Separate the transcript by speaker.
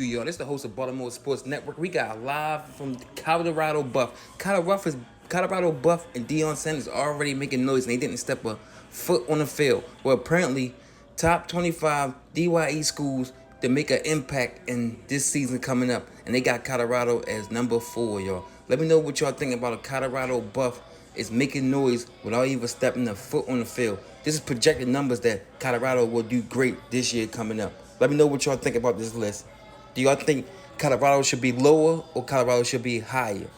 Speaker 1: Y'all, this is the host of Baltimore Sports Network. We got live from Colorado Buff. Colorado Buff and Deion Sanders already making noise, and they didn't step a foot on the field. Well, apparently, top 25 DYE schools to make an impact in this season coming up, and they got Colorado as number 4, y'all. Let me know what y'all think about a Colorado Buff is making noise without even stepping a foot on the field. This is projected numbers that Colorado will do great this year coming up. Let me know what y'all think about this list. Do y'all think Colorado should be lower or Colorado should be higher?